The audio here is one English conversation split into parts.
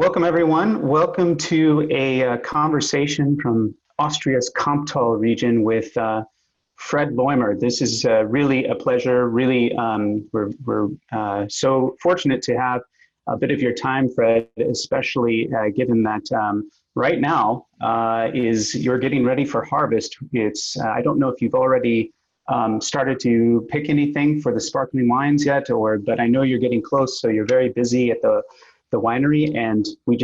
Welcome, everyone. Welcome to a conversation from Austria's Kamptal region with Fred Loimer. This is really a pleasure. Really, we're so fortunate to have a bit of your time, Fred, especially given that right now you're getting ready for harvest. It's I don't know if you've already started to pick anything for the sparkling wines yet, but I know you're getting close, so you're very busy at the winery, and we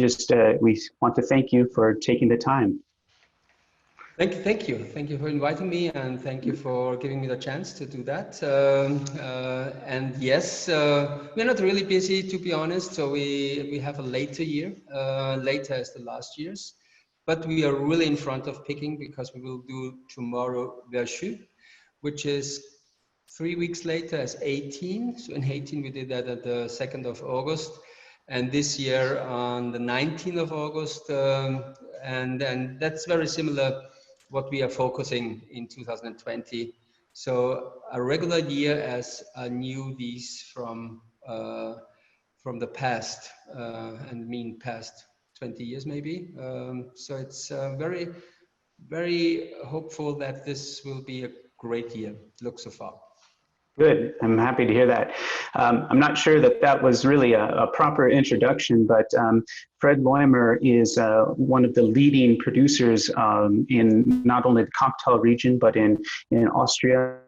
want to thank you for taking the time. Thank you for inviting me, and thank you for giving me the chance to do that. And yes, we're not really busy, to be honest. So we have a later year, later as the last years, but we are really in front of picking because we will do tomorrow Verchu, which is 3 weeks later as 18. So in 18 we did that at the 2nd of August. And this year on the 19th of August, and that's very similar what we are focusing in 2020. So a regular year as a new these from the past, and mean past 20 years maybe. So it's very, very hopeful that this will be a great year. Looks so far. Good. I'm happy to hear that. I'm not sure that was really a proper introduction, but Fred Loimer is one of the leading producers in not only the Kamptal region, but in Austria,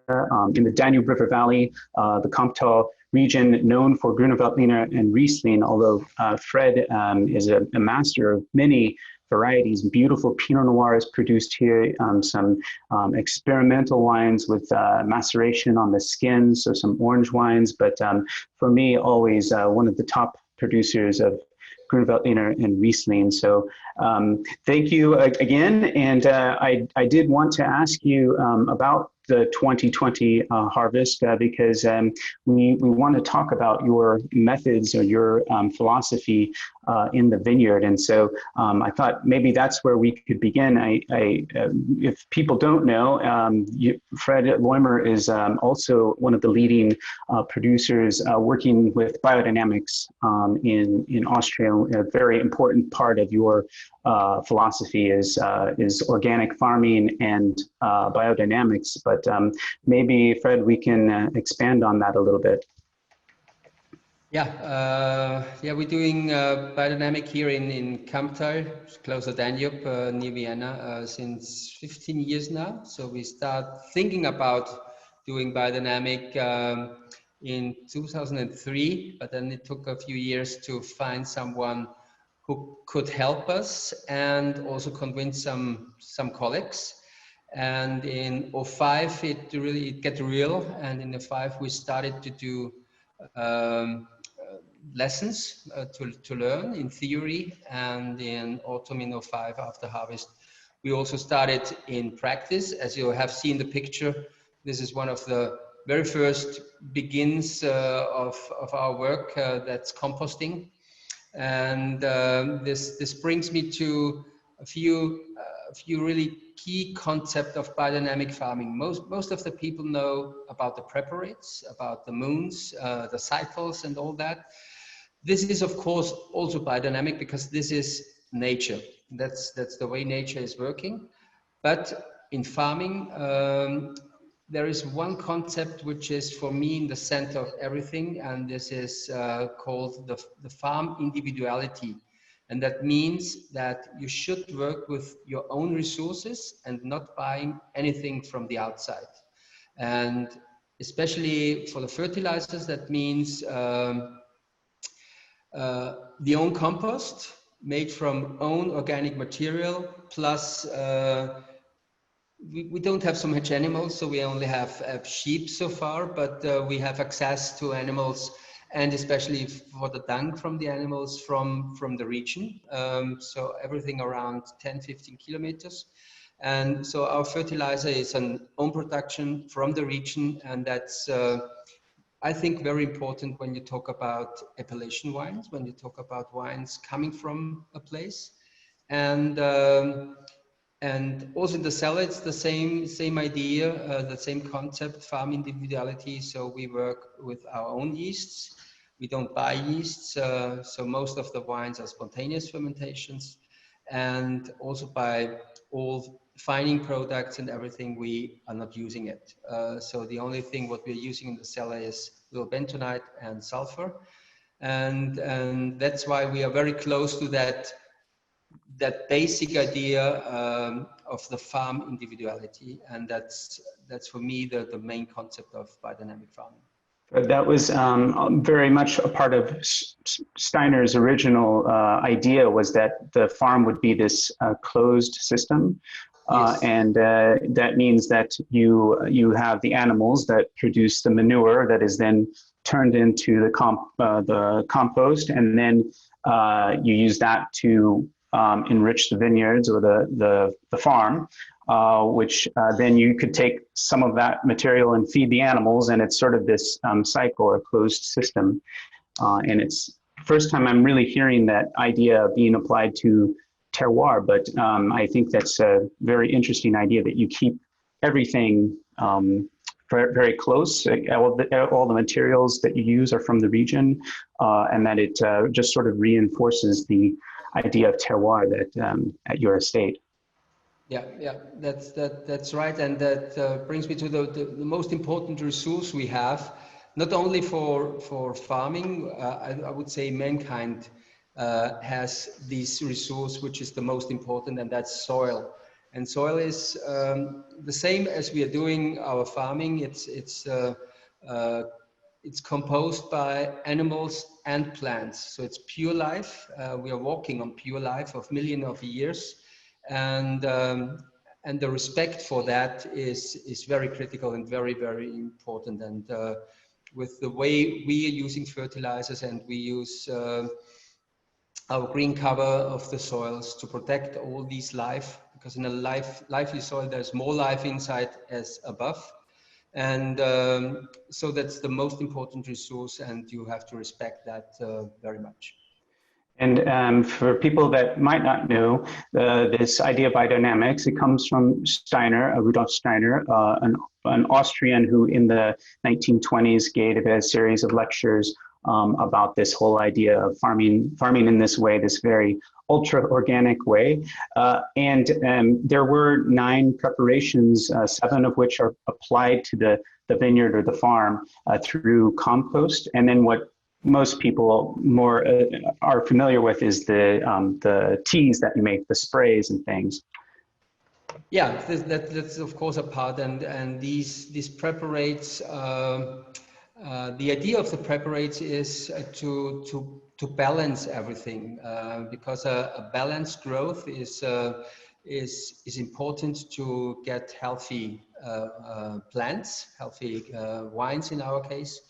in the Danube River Valley, the Kamptal region known for Grüner, Veltliner, and Riesling, although Fred is a master of many varieties. Beautiful Pinot Noir is produced here, some experimental wines with maceration on the skin, so some orange wines, but for me, always one of the top producers of Grüner Veltliner and Riesling. So thank you again, and I did want to ask you about the 2020 harvest because we want to talk about your methods or your philosophy in the vineyard. And so I thought maybe that's where we could begin. If people don't know, Fred Loimer is also one of the leading producers working with biodynamics in Austria. A very important part of your philosophy is organic farming and biodynamics. But maybe, Fred, we can expand on that a little bit. Yeah, we're doing biodynamic here in Kamptal, close to Danube, near Vienna, since 15 years now. So we start thinking about doing biodynamic in 2003, but then it took a few years to find someone who could help us and also convince some colleagues. And in 2005, it got real, and in 2005 we started to do lessons to learn in theory, and in autumn in 2005 after harvest we also started in practice. As you have seen the picture, this is one of the very first begins of our work, that's composting. And this brings me to a few really key concept of biodynamic farming. Most of the people know about the preparates, about the moons, the cycles and all that. This is of course also biodynamic because this is nature. That's the way nature is working. But in farming, there is one concept which is for me in the center of everything, and this is called the farm individuality. And that means that you should work with your own resources and not buying anything from the outside. And especially for the fertilizers, that means the own compost made from own organic material, plus we don't have so much animals, so we only have sheep so far, but we have access to animals, and especially for the dung from the animals from the region. So everything around 10-15 kilometers. And so our fertilizer is an own production from the region, and that's I think very important when you talk about appellation wines, when you talk about wines coming from a place. And also in the cellar, it's the same idea, the same concept, farm individuality. So we work with our own yeasts, We don't buy yeasts, so most of the wines are spontaneous fermentations, and also by all fining products and everything, we are not using it. So the only thing what we're using in the cellar is little bentonite and sulfur, and that's why we are very close to that basic idea of the farm individuality, and that's for me the main concept of biodynamic farming. That was very much a part of Steiner's original idea, was that the farm would be this closed system. Yes. And that means that you have the animals that produce the manure that is then turned into the compost, and then you use that to enrich the vineyards or the farm. Which then you could take some of that material and feed the animals, and it's sort of this cycle or closed system. And it's the first time I'm really hearing that idea being applied to terroir, but I think that's a very interesting idea, that you keep everything very, very close. All the materials that you use are from the region, and that it just sort of reinforces the idea of terroir that at your estate. Yeah, that's right, and that brings me to the most important resource we have, not only for farming. I would say mankind has this resource, which is the most important, and that's soil. And soil is the same as we are doing our farming. It's composed by animals and plants, so it's pure life. We are walking on pure life of millions of years. And the respect for that is very critical and very, very important. And with the way we are using fertilizers, and we use our green cover of the soils to protect all these life, because in a lively soil there's more life inside as above. And so that's the most important resource, and you have to respect that very much. And for people that might not know, this idea of biodynamics, it comes from Steiner, Rudolf Steiner, an Austrian who in the 1920s gave a series of lectures about this whole idea of farming in this way, this very ultra-organic way. And there were 9 preparations, 7 of which are applied to the vineyard or the farm through compost. And then what most people more are familiar with is the teas that you make, the sprays and things. Yeah, that's of course a part, and these preparates. The idea of the preparates is to balance everything, because a balanced growth is important to get healthy plants, healthy wines in our case.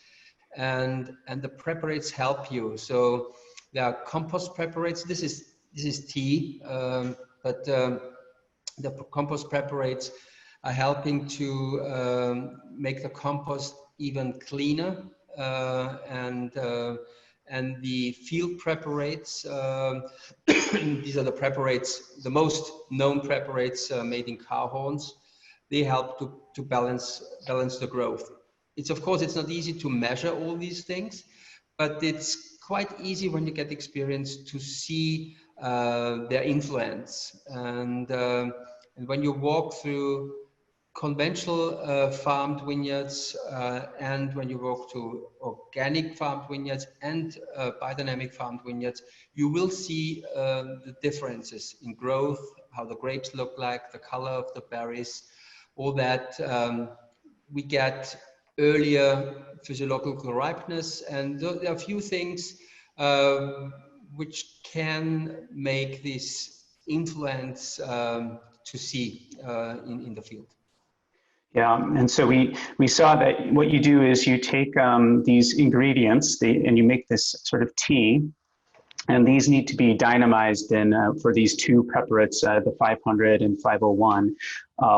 And the preparates help you. So there are compost preparates. This is tea, but the compost preparates are helping to make the compost even cleaner, and the field preparates. These are the preparates, the most known preparates made in cow horns. They help to balance the growth. Of course, it's not easy to measure all these things, but it's quite easy when you get experience to see their influence. And when you walk through conventional farmed vineyards, and when you walk to organic farmed vineyards and biodynamic farmed vineyards, you will see the differences in growth, how the grapes look like, the color of the berries, all that. We get earlier physiological ripeness, and there are a few things which can make this influence to see in the field. Yeah, and so we saw that what you do is you take these ingredients and you make this sort of tea, and these need to be dynamized in for these 2 preparates, the 500 and 501,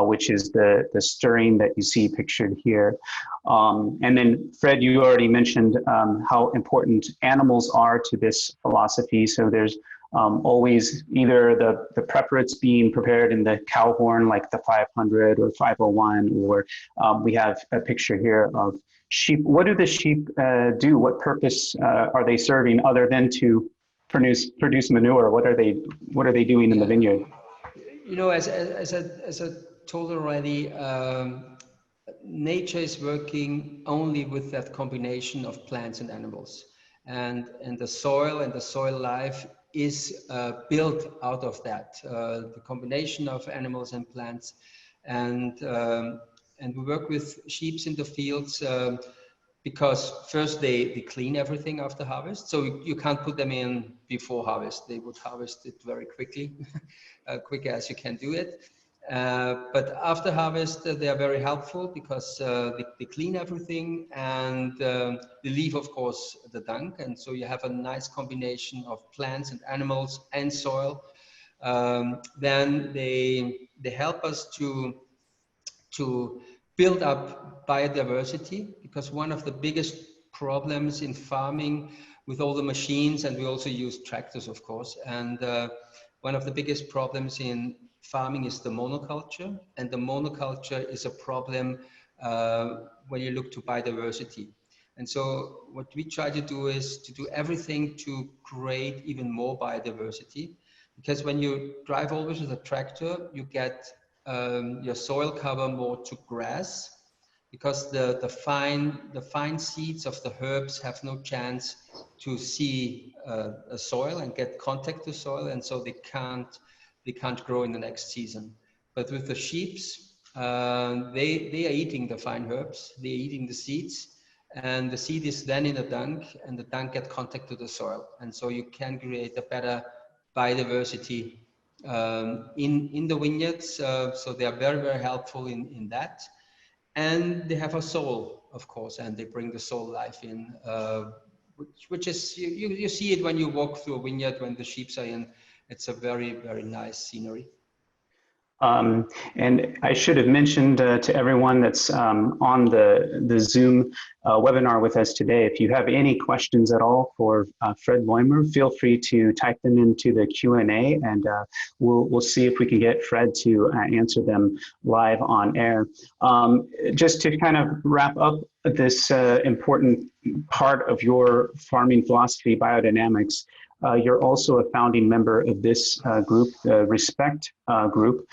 which is the stirring that you see pictured here. And then Fred, you already mentioned how important animals are to this philosophy. So there's always either the preparates being prepared in the cow horn, like the 500 or 501, or we have a picture here of sheep. What do the sheep do? What purpose are they serving other than to produce manure? What are they doing in the Yeah. vineyard? You know, as I told already, nature is working only with that combination of plants and animals, and the soil life is built out of that, the combination of animals and plants, and we work with sheep in the fields. Because first they clean everything after harvest, so you can't put them in before harvest. They would harvest it very quickly, quick as you can do it. But after harvest, they are very helpful because they clean everything, and they leave, of course, the dung, and so you have a nice combination of plants and animals and soil. Then they help us to build up biodiversity, because one of the biggest problems in farming with all the machines, and we also use tractors, of course, and one of the biggest problems in farming is the monoculture, and the monoculture is a problem when you look to biodiversity. And so what we try to do is to do everything to create even more biodiversity, because when you drive always with a tractor, you get your soil cover more to grass, because the fine seeds of the herbs have no chance to see a soil and get contact to soil, and so they can't grow in the next season. But with the sheeps, they are eating the fine herbs, they're eating the seeds, and the seed is then in the dung, and the dung get contact to the soil, and so you can create a better biodiversity in the vineyards. So they are very helpful in that. And they have a soul, of course, and they bring the soul life in, which is, you see it when you walk through a vineyard when the sheep are in. It's a very nice scenery. And I should have mentioned to everyone that's on the Zoom webinar with us today, if you have any questions at all for Fred Loimer, feel free to type them into the Q&A, and we'll see if we can get Fred to answer them live on air. Just to kind of wrap up this important part of your farming philosophy, biodynamics, you're also a founding member of this group, the Respect group,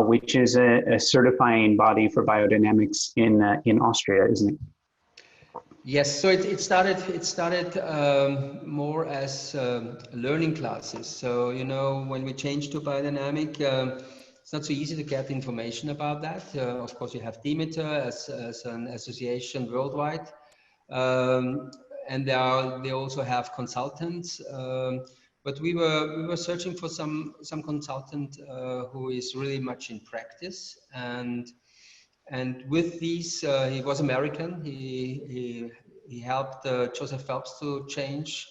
which is a certifying body for biodynamics in Austria, isn't it? Yes, so it started more as learning classes. So, you know, when we changed to biodynamic, it's not so easy to get information about that. Of course, you have Demeter as an association worldwide. And they also have consultants, but we were searching for some consultant who is really much in practice, and with these he was American. He helped Joseph Phelps to change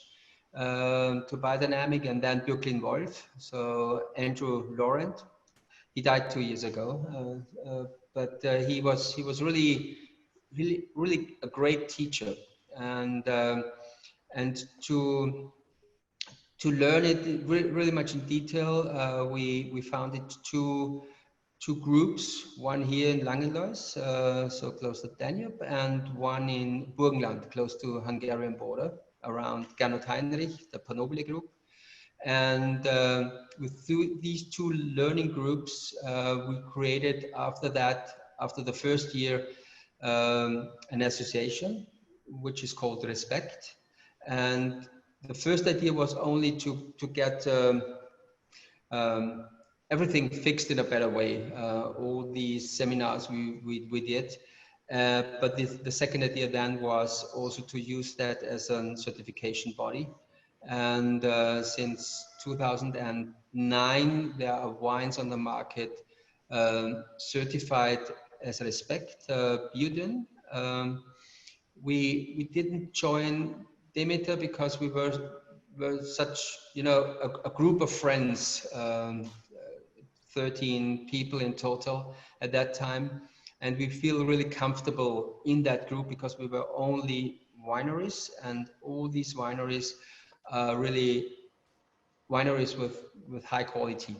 to biodynamic, and then Birklin Wolf. So Andrew Laurent, he died 2 years ago, but he was really a great teacher. And to learn it really much in detail, we founded two groups, one here in Langenlois, so close to Danube, and one in Burgenland, close to Hungarian border, around Gernot Heinrich, the Panobile group. And with these two learning groups, we created after the first year, an association, which is called Respect. And the first idea was only to get everything fixed in a better way. All these seminars we did. But the second idea then was also to use that as a certification body. And since 2009, there are wines on the market certified as Respect Biodyn. We didn't join Demeter because we were such, you know, a group of friends, 13 people in total at that time. And we feel really comfortable in that group because we were only wineries, and all these wineries are really wineries with high quality.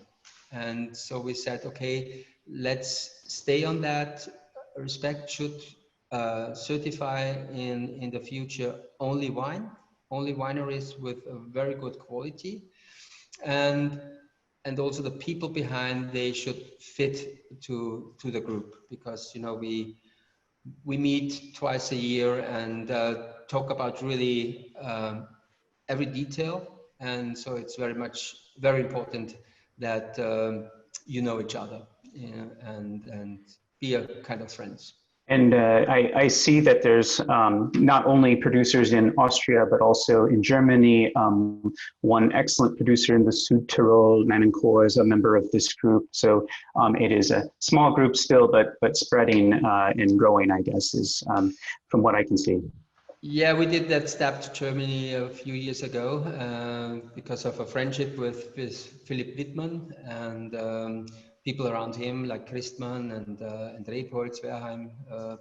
And so we said, okay, let's stay on that. Respect should certify in the future only wineries with a very good quality, and also the people behind, they should fit to the group, because we meet twice a year and talk about really every detail, and so it's very important that you know each other, and be a kind of friends. And I see that there's not only producers in Austria, but also in Germany. One excellent producer in the Südtirol, Manenchor, is a member of this group. So it is a small group still, but spreading and growing, I guess, is from what I can see. Yeah, we did that step to Germany a few years ago because of a friendship with Philipp Wittmann and people around him like Christmann and Reipholz, Werheim,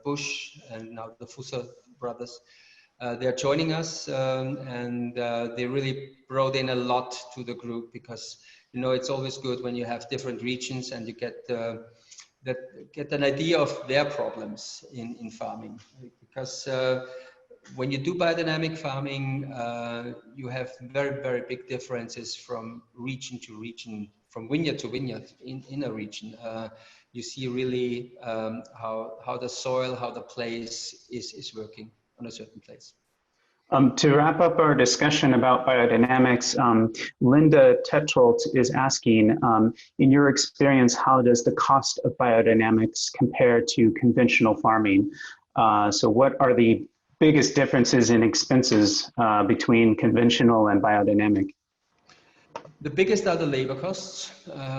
Busch, and now the Fusser brothers. They're joining us and they really brought in a lot to the group, because it's always good when you have different regions and you get an idea of their problems in farming, because when you do biodynamic farming, you have very, very big differences from region to region, from vineyard to vineyard in a region. You see really how the soil, how the place is working on a certain place. To wrap up our discussion about biodynamics, Linda Tetrolt is asking, in your experience, how does the cost of biodynamics compare to conventional farming? So what are the biggest differences in expenses between conventional and biodynamic? The biggest are the labor costs.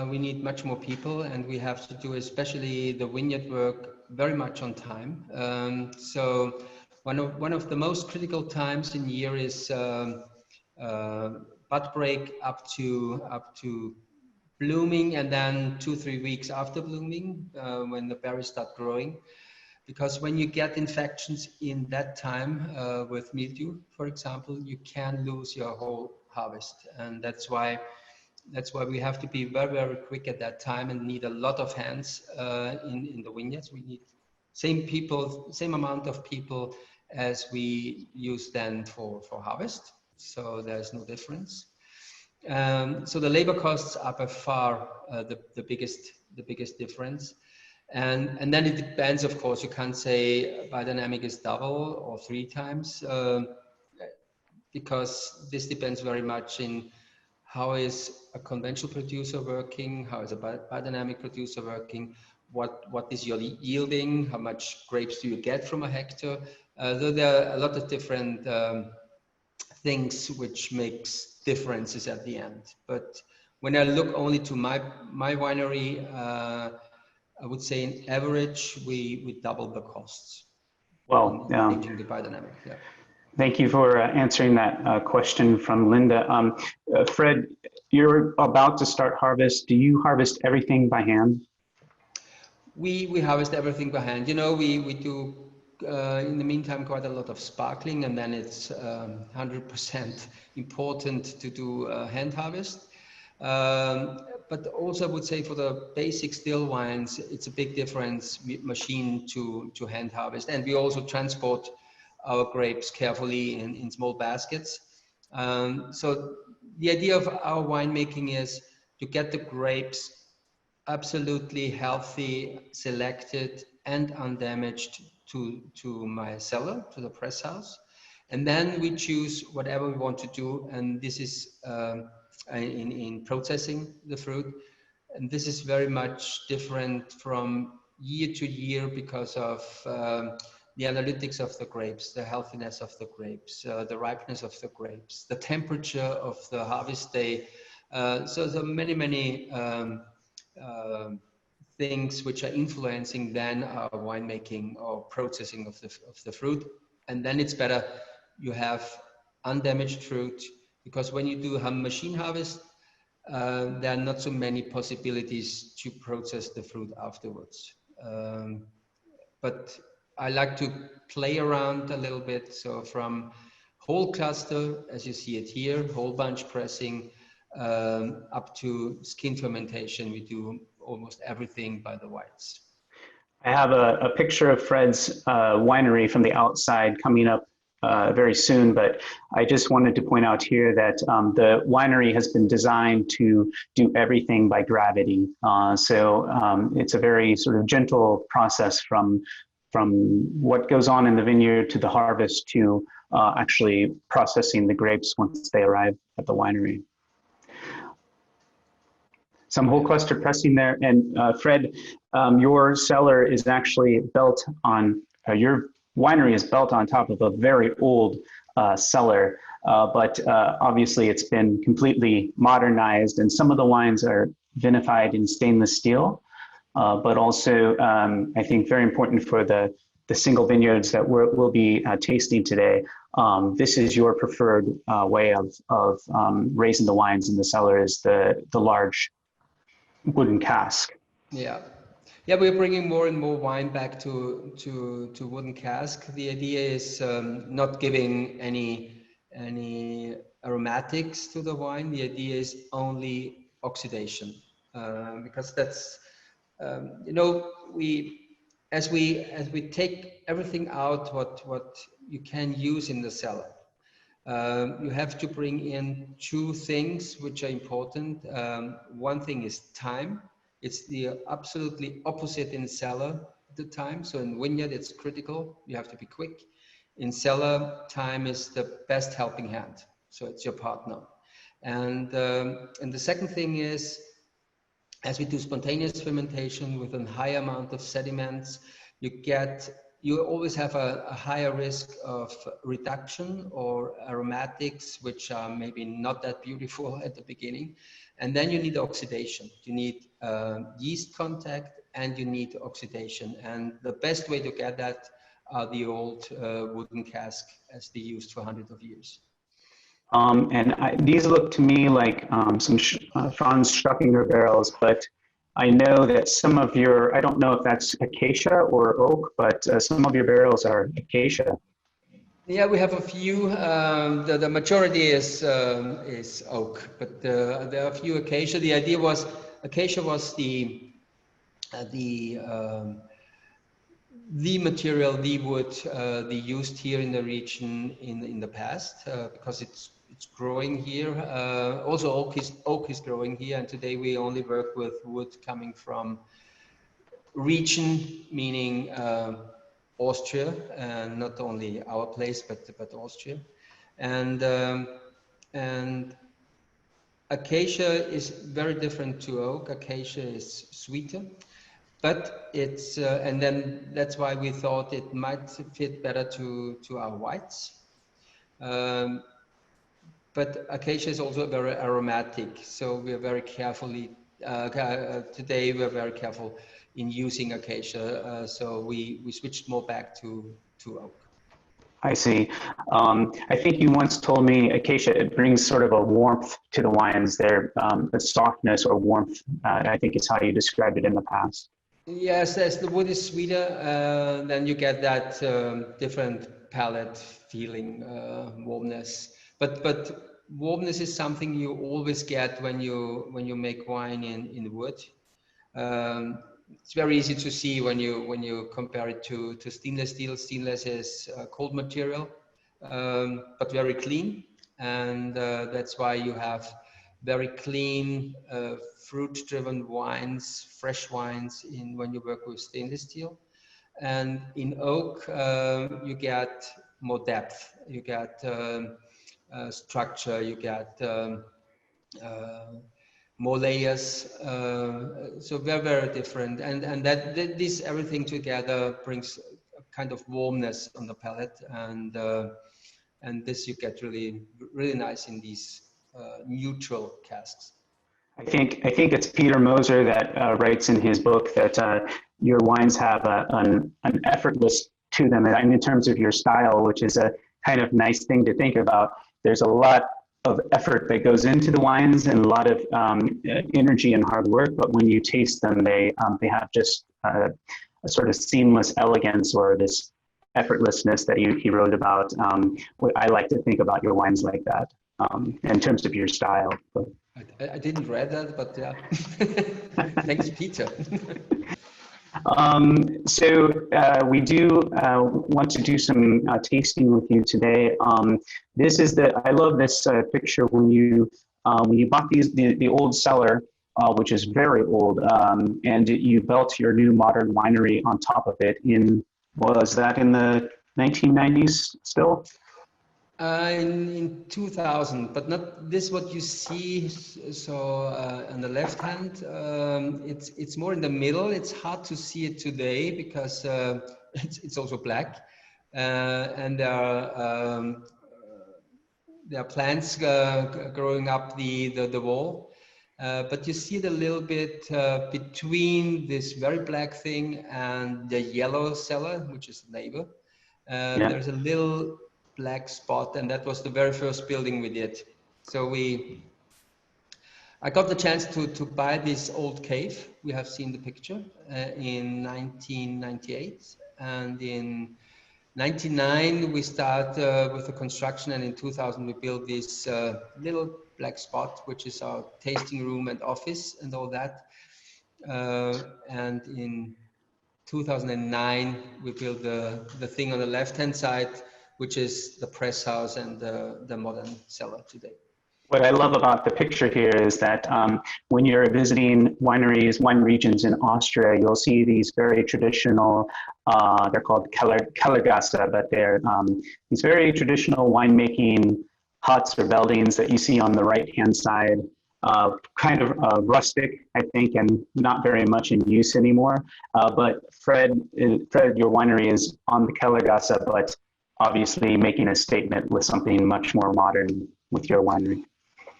We need much more people, and we have to do especially the vineyard work very much on time. So one of the most critical times in year is bud break up to blooming, and then 2-3 weeks after blooming when the berries start growing. Because when you get infections in that time with mildew, for example, you can lose your whole harvest, and that's why we have to be very, very quick at that time and need a lot of hands in the vineyards. We need same amount of people as we use then for harvest, so there's no difference. So the labor costs are by far the biggest difference. And then it depends, of course. You can't say biodynamic is double or 3 times because this depends very much in how is a conventional producer working, how is a biodynamic producer working, what is your yielding, how much grapes do you get from a hectare. So there are a lot of different things which makes differences at the end. But when I look only to my winery, I would say in average, we double the costs. Well, changing the biodynamic, yeah. Thank you for answering that question from Linda. Fred, you're about to start harvest. Do you harvest everything by hand? We harvest everything by hand. We do in the meantime quite a lot of sparkling, and then it's 100% important to do hand harvest. But also I would say for the basic still wines, it's a big difference machine to hand harvest. And we also transport our grapes carefully in small baskets. So the idea of our winemaking is to get the grapes absolutely healthy, selected and undamaged to my cellar, to the press house. And then we choose whatever we want to do. And this is in processing the fruit. And this is very much different from year to year because of the analytics of the grapes, the healthiness of the grapes, the ripeness of the grapes, the temperature of the harvest day. So there are many things which are influencing then our winemaking or processing of the fruit. And then it's better you have undamaged fruit, because when you do a machine harvest, there are not so many possibilities to process the fruit afterwards. But I like to play around a little bit. So from whole cluster, as you see it here, whole bunch pressing, up to skin fermentation, we do almost everything by the whites. I have a picture of Fred's winery from the outside coming up very soon, but I just wanted to point out here that the winery has been designed to do everything by gravity. It's a very sort of gentle process from what goes on in the vineyard to the harvest to actually processing the grapes once they arrive at the winery. Some whole cluster pressing there. And Fred, your cellar is actually built on, your winery is built on top of a very old cellar, but obviously it's been completely modernized, and some of the wines are vinified in stainless steel, but also I think very important for the single vineyards that we'll be tasting today. This is your preferred way of raising the wines in the cellar, is the large wooden cask. Yeah, we're bringing more and more wine back to wooden cask. The idea is not giving any aromatics to the wine. The idea is only oxidation, because that's as we take everything out what you can use in the cellar. You have to bring in two things which are important. One thing is time. It's the absolutely opposite in cellar, the time. So in vineyard, it's critical. You have to be quick. In cellar, time is the best helping hand. So it's your partner. And the second thing is, as we do spontaneous fermentation with a high amount of sediments, you always have a higher risk of reduction or aromatics, which are maybe not that beautiful at the beginning. And then you need oxidation. You need yeast contact and you need oxidation. And the best way to get that are the old wooden cask as they used for hundreds of years. These look to me like some Franz Stockinger barrels, but I know that some of your, I don't know if that's acacia or oak, but some of your barrels are acacia. Yeah, we have a few. The majority is oak, but there are a few acacia. The idea was acacia was the material, the wood they used here in the region in the past, because it's growing here. Also oak is growing here, and today we only work with wood coming from region, meaning Austria, and not only our place but Austria. And acacia is very different to oak. Acacia is sweeter. But it's, and then that's why we thought it might fit better to our whites. But acacia is also very aromatic. So we are very carefully, today we're very careful in using acacia. So we switched more back to oak. I see. I think you once told me acacia, it brings sort of a warmth to the wines there, a softness or warmth. I think it's how you described it in the past. Yes, as the wood is sweeter, then you get that different palate feeling, warmness. But warmness is something you always get when you make wine in wood. It's very easy to see when you compare it to stainless steel. Stainless is a cold material, but very clean, and that's why you have very clean, fruit-driven wines, fresh wines when you work with stainless steel. And in oak, you get more depth, you get structure, you get more layers. So very, very different. And this everything together brings a kind of warmness on the palate, and this you get really, really nice in these neutral casks. I think it's Peter Moser that writes in his book that your wines have an effortless to them, and in terms of your style, which is a kind of nice thing to think about. There's a lot of effort that goes into the wines and a lot of energy and hard work, but when you taste them, they have just a sort of seamless elegance, or this effortlessness that he wrote about. I like to think about your wines like that in terms of your style. I didn't read that, but yeah. Thanks, Peter. We do want to do some tasting with you today. This is I love this picture when you bought the old cellar, which is very old, and you built your new modern winery on top of it was that in the 1990s still? In 2000, but not this what you see. So on the left hand, it's more in the middle. It's hard to see it today because it's also black, and there are plants growing up the wall. But you see it a little bit between this very black thing and the yellow cellar, which is the neighbor. Yeah. There's a little black spot, and that was the very first building we did. So I got the chance to buy this old cave. We have seen the picture in 1998, and in 99 we start with the construction, and in 2000 we built this little black spot, which is our tasting room and office and all that. And in 2009 we built the thing on the left hand side, which is the press house and the modern cellar today. What I love about the picture here is that when you're visiting wineries, wine regions in Austria, you'll see these very traditional, they're called Kellergasse, but they're these very traditional winemaking huts or buildings that you see on the right-hand side, kind of rustic, I think, and not very much in use anymore. But Fred, your winery is on the Kellergasse, but obviously making a statement with something much more modern with your winery.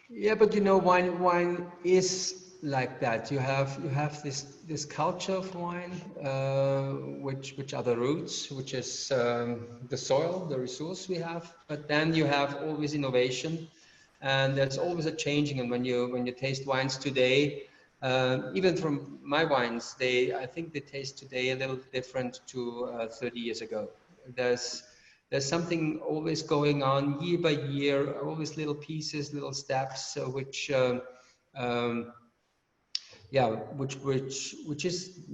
Yeah, but you know, wine is like that. You have this culture of wine, which are the roots, which is the soil, the resource we have. But then you have always innovation, and there's always a changing. And when you taste wines today, even from my wines, I think they taste today a little different to 30 years ago. There's something always going on year by year, always little pieces, little steps, which is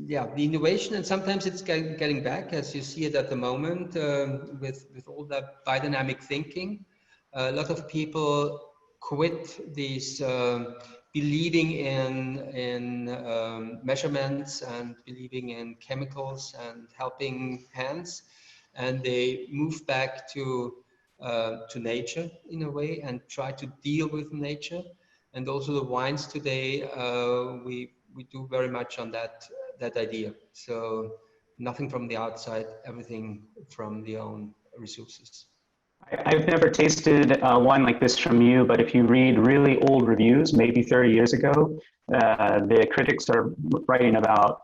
the innovation, and sometimes it's getting back, as you see it at the moment with all that biodynamic thinking. A lot of people quit these believing in measurements and believing in chemicals and helping hands. And they move back to nature in a way and try to deal with nature. And also the wines today, we do very much on that idea. So nothing from the outside, everything from the own resources. I've never tasted wine like this from you, but if you read really old reviews, maybe 30 years ago, the critics are writing about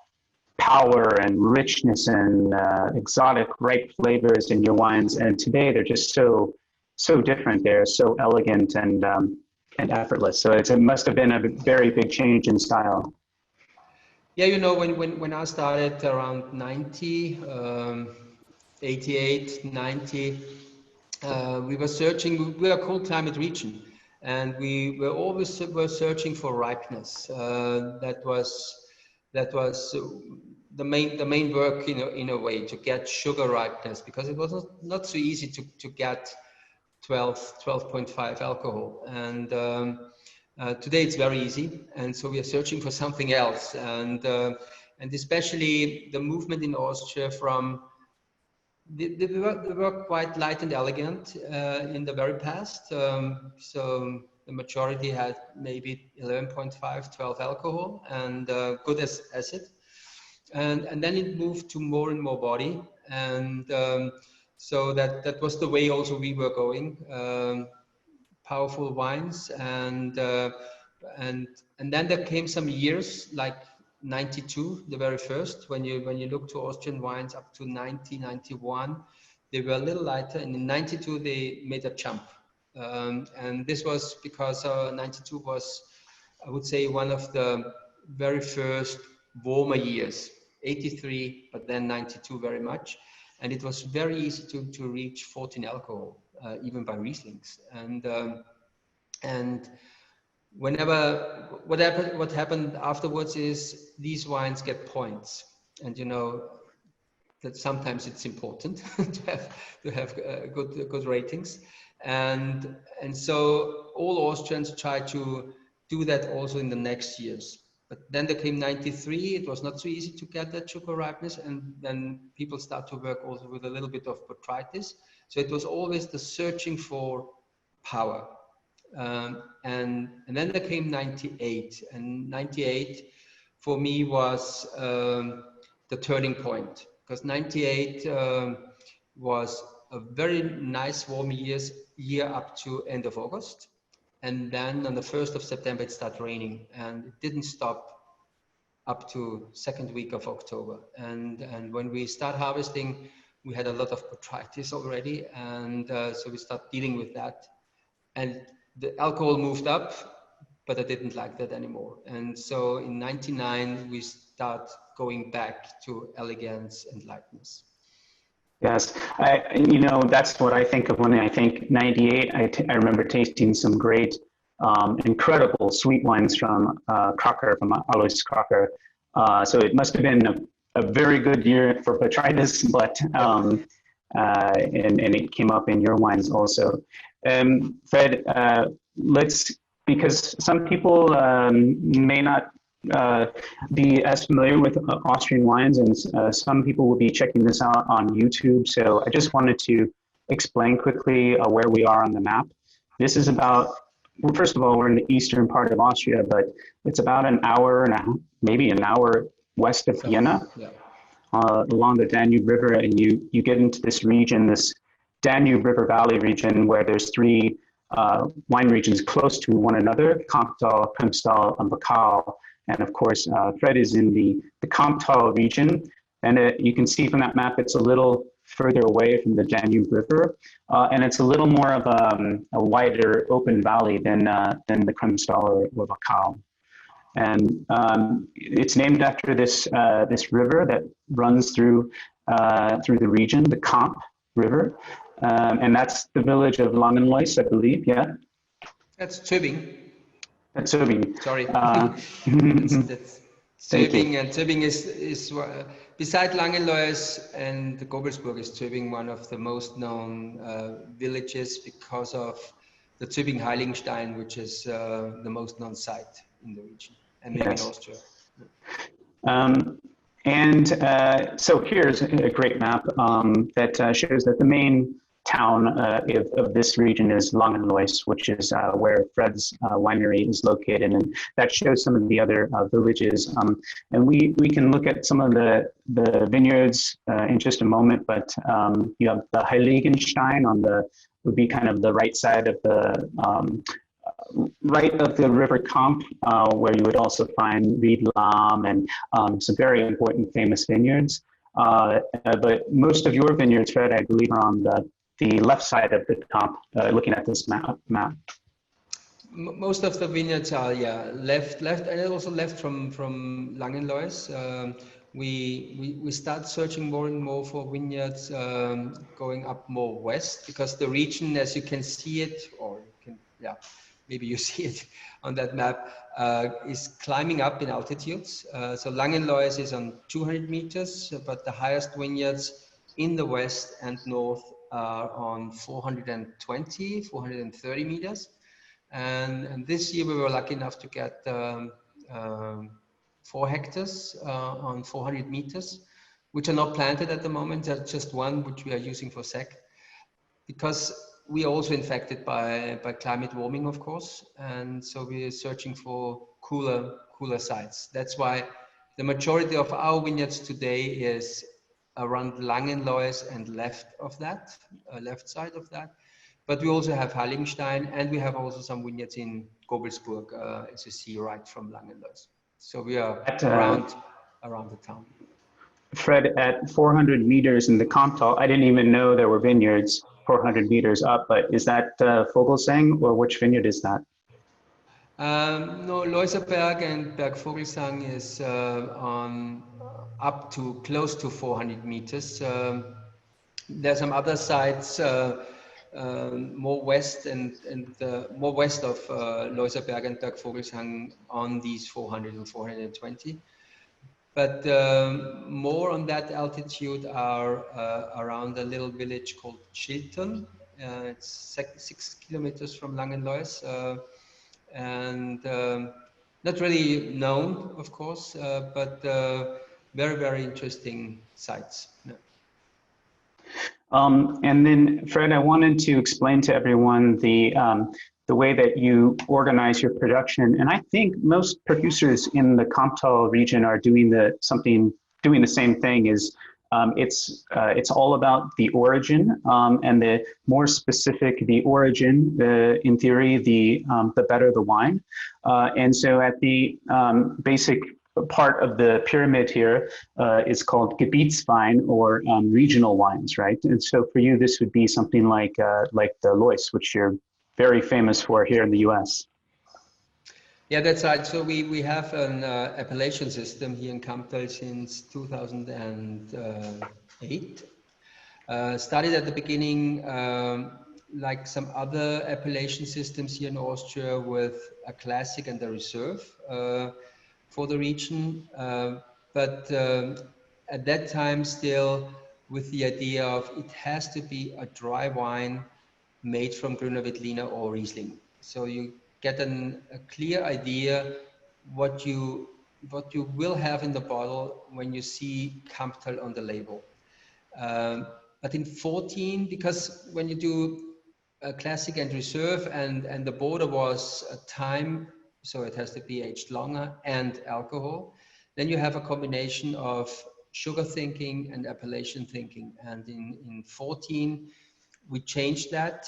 power and richness and exotic, ripe flavors in your wines. And today they're just so different. They're so elegant and effortless. So it must have been a very big change in style. Yeah, you know, when I started around 90, 88, 90, we were searching. We are a cold climate region, and we were always searching for ripeness. That was the main work in a way, to get sugar ripeness, because it was not so easy to get 12.5 alcohol, and today it's very easy, and so we are searching for something else, and especially the movement in Austria from they were quite light and elegant in the very past. So the majority had maybe 11.5, 12 alcohol, and good as acid. And then it moved to more and more body. And so that was the way also we were going. Powerful wines. And then there came some years like 92, the very first, when you look to Austrian wines up to 90, 91, they were a little lighter, and in 92 they made a jump, and this was because 92 was, I would say, one of the very first warmer years. 83, but then 92 very much, and it was very easy to reach 14 alcohol, even by Rieslings, and what happened afterwards is these wines get points, and you know that sometimes it's important to have good ratings, and so all Austrians try to do that also in the next years. But then there came 93. It was not so easy to get that sugar ripeness, and then people start to work also with a little bit of botrytis. So it was always the searching for power. And then there came 98, and 98 for me was the turning point, because 98 was a very nice warm year up to end of August. And then on the 1st of September, it started raining, and it didn't stop up to second week of October. And when we start harvesting, we had a lot of botrytis already. And so we start dealing with that. And the alcohol moved up, but I didn't like that anymore. And so in 99, we start going back to elegance and lightness. Yes, you know, that's what I think of when I think 98. I remember tasting some great, incredible sweet wines from Crocker, from Alois Crocker. So it must have been a very good year for botrytis, but and it came up in your wines also. Fred, because some people may not be as familiar with Austrian wines, and some people will be checking this out on YouTube. So I just wanted to explain quickly where we are on the map. This is about, well, first of all, we're in the eastern part of Austria, but it's about an hour and maybe an hour west of Vienna, along the Danube River, and you get into this region, this Danube River Valley region, where there's three wine regions close to one another: Kamptal, Premstal, and Bacal. And of course, Fred is in the Kamptal region. And you can see from that map, it's a little further away from the Danube River. And it's a little more of a wider open valley than the Premstal or Bacal. And it's named after this river that runs through the region, the Kamp River. And that's the village of Langenlois, I believe, yeah? That's Tübingen. That's Tübingen. Sorry. That's Tübingen, and Tübingen is beside Langenlois and Gobelsburg is Tübingen one of the most known villages because of the Tübingen Heiligenstein, which is the most known site in the region and maybe in Austria. So here's a great map that shows that the main town of this region is Langenlois, which is where Fred's winery is located, and that shows some of the other villages. And we can look at some of the vineyards in just a moment, but you have the Heiligenstein would be kind of the right side of the River Kamp, where you would also find Ried and some very important famous vineyards. But most of your vineyards, Fred, I believe, are on the left side of the Kamp, looking at this map. Most of the vineyards are left, and also left from Langenlois. We start searching more and more for vineyards going up more west, because the region, as you can see it, or you can, maybe you see it on that map, is climbing up in altitudes. So Langenlois is on 200 meters, but the highest vineyards in the west and north are on 420, 430 meters. And this year we were lucky enough to get 4 hectares on 400 meters, which are not planted at the moment. There's just one which we are using for sec, because we are also infected by climate warming, of course. And so we are searching for cooler sites. That's why the majority of our vineyards today is around Langenlois and left side of that. But we also have Heiligenstein, and we have also some vineyards in Gobelsburg, as you see right from Langenlois. So we are around the town. Fred, at 400 meters in the Kamptal, I didn't even know there were vineyards 400 meters up, but is that Vogelsang, or which vineyard is that? No, Loiserberg and Berg Vogelsang is on up to close to 400 meters. There are some other sites more west and more west of Loiserberg and Berg Vogelsang on these 400 and 420. But more on that altitude are around a little village called Chilton. It's 6 kilometers from Langenlois, and not really known, of course, but very, very interesting sites. Yeah. And then, Fred, I wanted to explain to everyone the way that you organize your production. And I think most producers in the Kamptal region are doing the same thing. Is it's all about the origin, and the more specific the origin, in theory, the better the wine. And so at the basic part of the pyramid here is called Gebietswein, or regional wines, right? And so for you, this would be something like the Lois, which you're very famous for here in the U.S. Yeah, that's right. So we have an appellation system here in Kamptal since 2008. Started at the beginning, like some other appellation systems here in Austria, with a classic and a reserve for the region. But at that time, still with the idea of it has to be a dry wine made from Grüner, Veltliner or Riesling. So you get a clear idea what you will have in the bottle when you see Kamptal on the label. But in 14, because when you do a classic and reserve, and the border was a time, so it has to be aged longer, and alcohol, then you have a combination of sugar thinking and appellation thinking. And in 14, we changed that.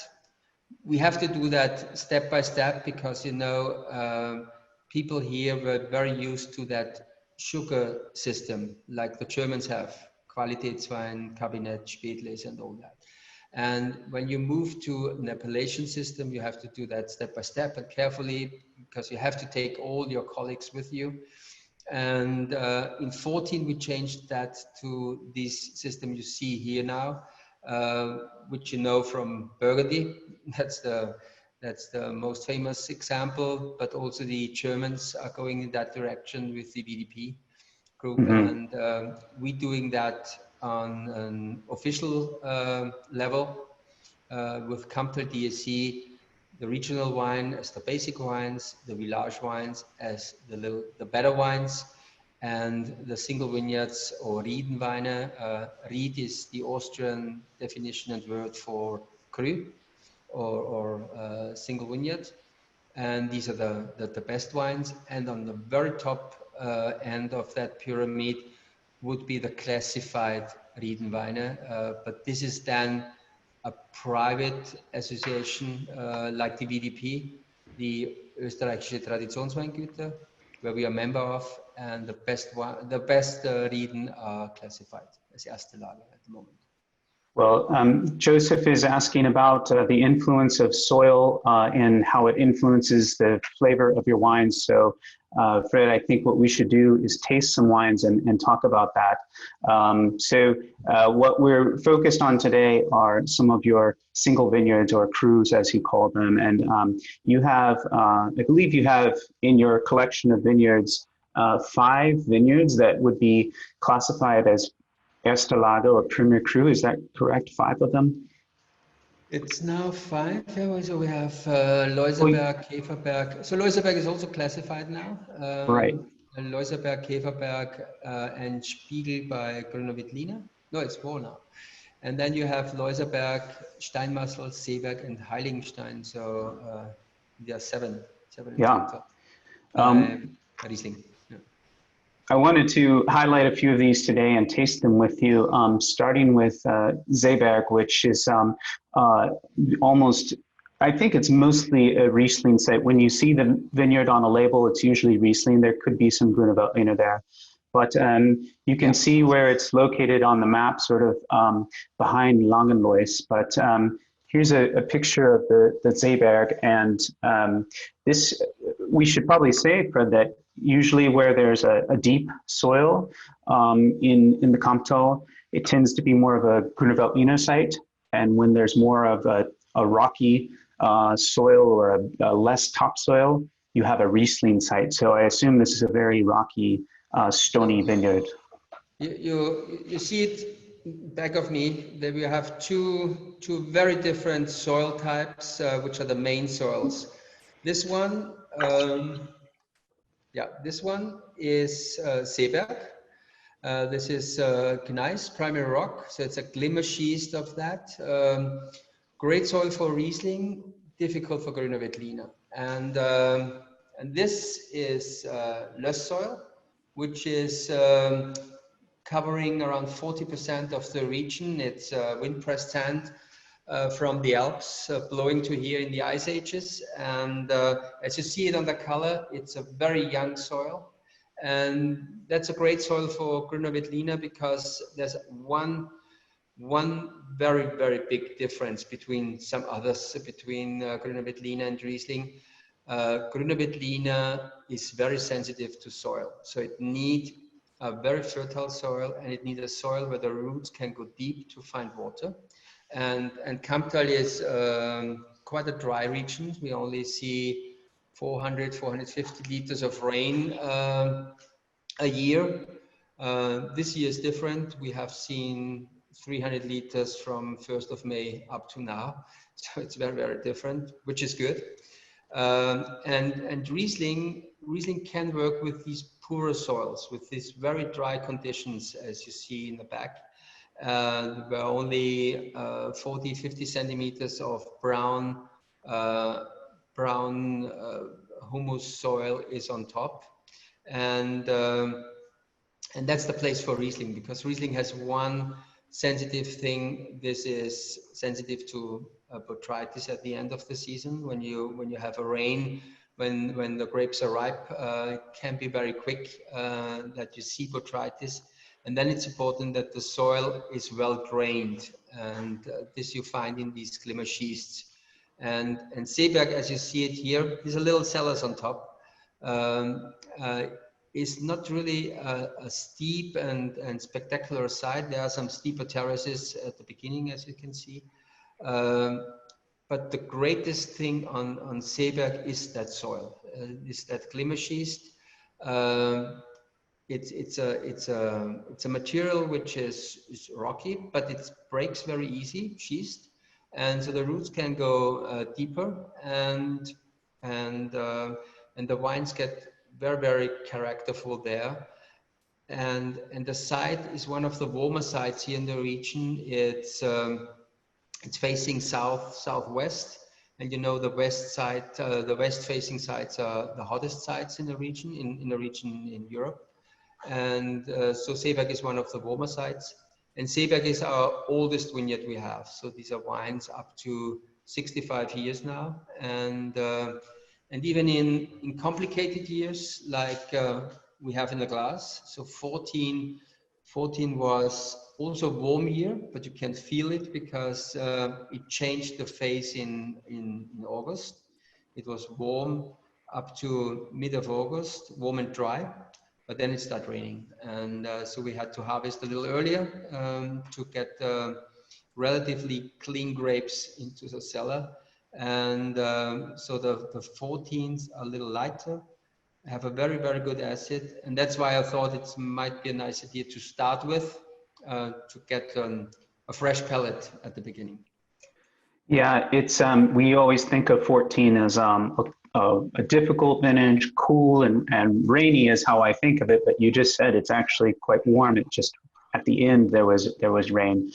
We have to do that step by step because, you know, people here were very used to that sugar system, like the Germans have, Qualitätswein, Kabinett, Spätlese, and all that. And when you move to an appellation system, you have to do that step by step and carefully, because you have to take all your colleagues with you. And in 14, we changed that to this system you see here now, which you know from Burgundy. That's the most famous example, but also the Germans are going in that direction with the BDP group. Mm-hmm. And we're doing that on an official level with Kamptal DSC, the regional wine as the basic wines, the village wines as the better wines, and the single vineyards or Riedenweine. Ried is the Austrian definition and word for cru or single vineyard. And these are the best wines. And on the very top end of that pyramid would be the classified Riedenweine. But this is then a private association like the VDP, the Österreichische Traditionsweingüter, where we are a member of, and the best Rieden are classified as Erste Lage at the moment. Well, Joseph is asking about the influence of soil and how it influences the flavor of your wines. So, Fred, I think what we should do is taste some wines and talk about that. What we're focused on today are some of your single vineyards, or crus as you call them. And you have, I believe you have in your collection of vineyards, 5 vineyards that would be classified as Erste Lage or Premier Cru. Is that correct? 5 of them? It's now 5. So we have Loiserberg, Käferberg. So Loiserberg is also classified now. Right. Loiserberg, Käferberg, and Spiegel by Grüner Veltliner. No, it's 4 now. And then you have Loiserberg, Steinmasslo, Seeberg, and Heiligenstein. So there are 7 in total. Riesling. I wanted to highlight a few of these today and taste them with you, starting with Seeberg, which is almost, I think it's mostly a Riesling site. When you see the vineyard on a label, it's usually Riesling. There could be some Grüner Veltliner there. But you can see where it's located on the map, sort of behind Langenlois. But here's a picture of the Seeberg. And this, we should probably say, Fred, that usually where there's a deep soil in the Kamptal, it tends to be more of a Grüner Veltliner site. And when there's more of a rocky soil or a less topsoil, you have a Riesling site. So I assume this is a very rocky stony vineyard. You see it back of me that we have two very different soil types, which are the main soils. This one, this one is Seeberg. This is gneiss, primary rock, so it's a glimmer schist of that. Great soil for Riesling, difficult for Grüner Veltliner. And this is Löss soil, which is covering around 40% of the region. It's wind-pressed sand from the Alps blowing to here in the ice ages. And as you see it on the color, it's a very young soil. And that's a great soil for Grüner Veltliner because there's one very, very big difference between some others, between Grüner Veltliner and Riesling. Grüner Veltliner is very sensitive to soil. So it needs a very fertile soil, and it needs a soil where the roots can go deep to find water. And Kamptal is quite a dry region. We only see 400, 450 liters of rain a year. This year is different. We have seen 300 liters from 1st of May up to now. So it's very, very different, which is good. And Riesling can work with these poorer soils, with these very dry conditions, as you see in the back. Where only 40, 50 centimeters of brown humus soil is on top. And that's the place for Riesling, because Riesling has one sensitive thing. This is sensitive to botrytis at the end of the season. When you have a rain, when the grapes are ripe, it can be very quick that you see botrytis. And then it's important that the soil is well drained, and this you find in these glimmer schists. And Seeberg, as you see it here, is a little cellars on top. Is not really a steep and spectacular side. There are some steeper terraces at the beginning, as you can see. But the greatest thing on Seeberg is that soil, is that glimmer schist. It's a material which is rocky, but it breaks very easy, schist, and so the roots can go deeper, and the wines get very, very characterful there. And the site is one of the warmer sites here in the region. It's facing southwest, and you know the west side, the west facing sites are the hottest sites in the region, in Europe. And so Seeberg is one of the warmer sites, and Seeberg is our oldest vineyard we have. So these are wines up to 65 years now, and even in complicated years like we have in the glass. So 14 was also a warm year, but you can feel it because it changed the phase in August. It was warm up to mid of August, warm and dry. But then it started raining, and so we had to harvest a little earlier to get relatively clean grapes into the cellar. And so the 14s are a little lighter, have a very, very good acid, and that's why I thought it might be a nice idea to start with, to get a fresh palate at the beginning. Yeah, it's we always think of 14 as a difficult vintage, cool and rainy is how I think of it. But you just said it's actually quite warm. It just at the end there was rain,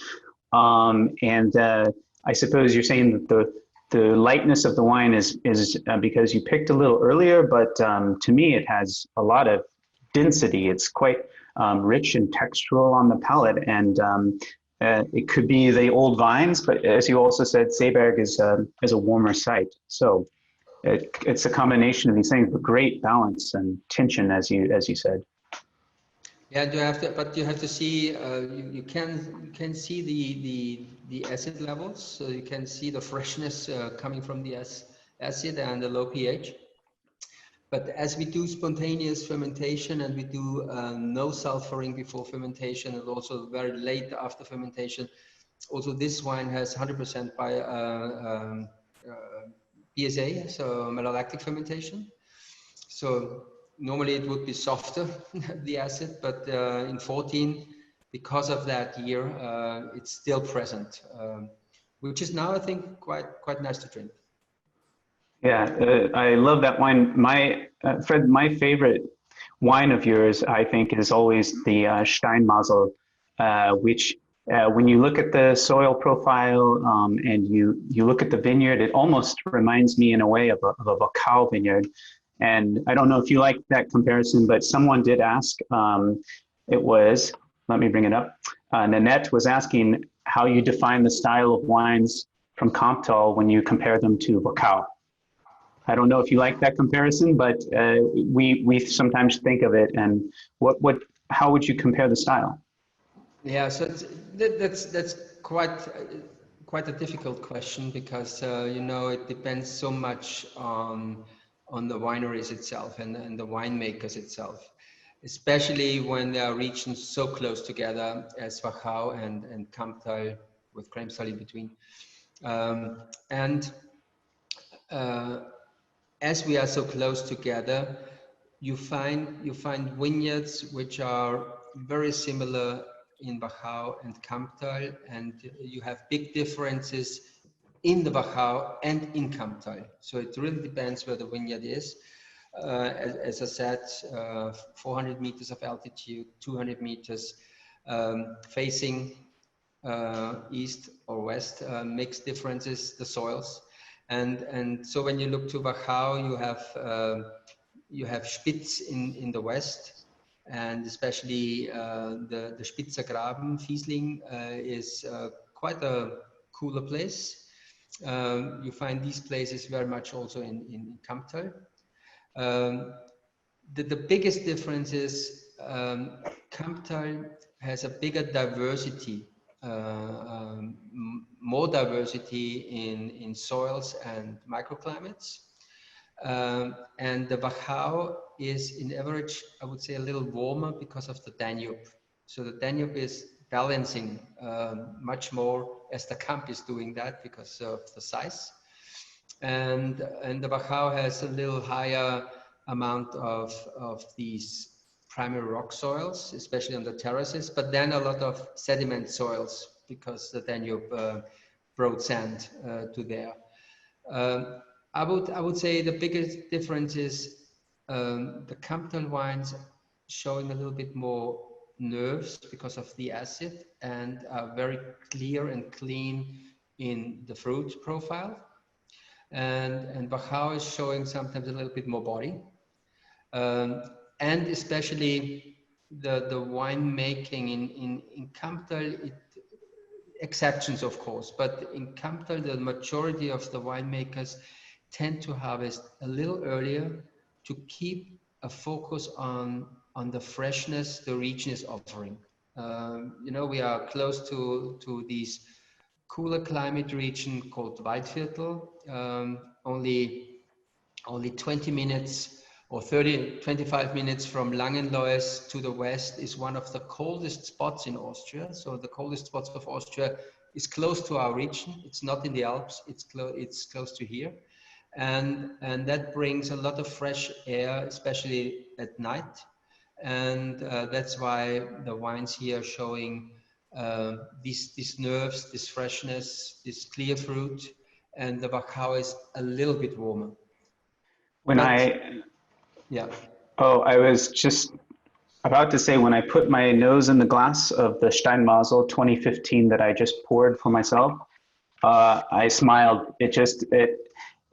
and I suppose you're saying that the lightness of the wine is because you picked a little earlier. But to me, it has a lot of density. It's quite rich and textural on the palate, and it could be the old vines, but as you also said, Seeberg is a warmer site. So it's a combination of these things, but great balance and tension, as you said. Yeah, you have to see. You can see the acid levels, so you can see the freshness coming from the acid and the low pH. But as we do spontaneous fermentation and we do no sulfuring before fermentation, and also very late after fermentation, also this wine has 100% by BSA, so malolactic fermentation. So normally it would be softer, the acid, but in 14, because of that year, it's still present, which is now, I think, quite nice to drink. Yeah, I love that wine. Fred, my favorite wine of yours, I think, is always the Steinmasslo, which when you look at the soil profile and you look at the vineyard, it almost reminds me in a way of a Wachau vineyard. And I don't know if you like that comparison, but someone did ask, let me bring it up. Nanette was asking how you define the style of wines from Comptal when you compare them to Wachau. I don't know if you like that comparison, but we sometimes think of it. And how would you compare the style? Yeah, so that's quite a difficult question because you know, it depends so much on the wineries itself and the winemakers itself, especially when there are regions so close together as Wachau and Kamptal with Kremstal in between. As we are so close together, you find vineyards which are very similar in Wachau and Kamptal, and you have big differences in the Wachau and in Kamptal. So it really depends where the vineyard is. As I said, 400 meters of altitude, 200 meters facing east or west makes differences, the soils. And so when you look to Wachau, you have Spitz in the west, and especially the Spitzer Graben, Riesling, is quite a cooler place. You find these places very much also in Kamptal. The biggest difference is Kamptal has a bigger diversity, more diversity in soils and microclimates. And the Wachau is in average, I would say, a little warmer because of the Danube. So the Danube is balancing much more, as the Kamp is doing that because of the size. And the Wachau has a little higher amount of these primary rock soils, especially on the terraces, but then a lot of sediment soils because the Danube brought sand to there. I would say the biggest difference is the Kamptal wines showing a little bit more nerves because of the acid and are very clear and clean in the fruit profile. And Wachau is showing sometimes a little bit more body. And especially the wine making in Kamptal, exceptions of course, but in Kamptal, the majority of the winemakers tend to harvest a little earlier to keep a focus on the freshness the region is offering. You know, we are close to these cooler climate region called Waldviertel, only 20 minutes or 25 minutes from Langenlois to the west is one of the coldest spots in Austria. So the coldest spots of Austria is close to our region. It's not in the Alps, it's close to here. And that brings a lot of fresh air, especially at night. And that's why the wines here are showing these nerves, this freshness, this clear fruit, and the Wachau is a little bit warmer. I was just about to say, when I put my nose in the glass of the Steinmasslo 2015 that I just poured for myself, I smiled.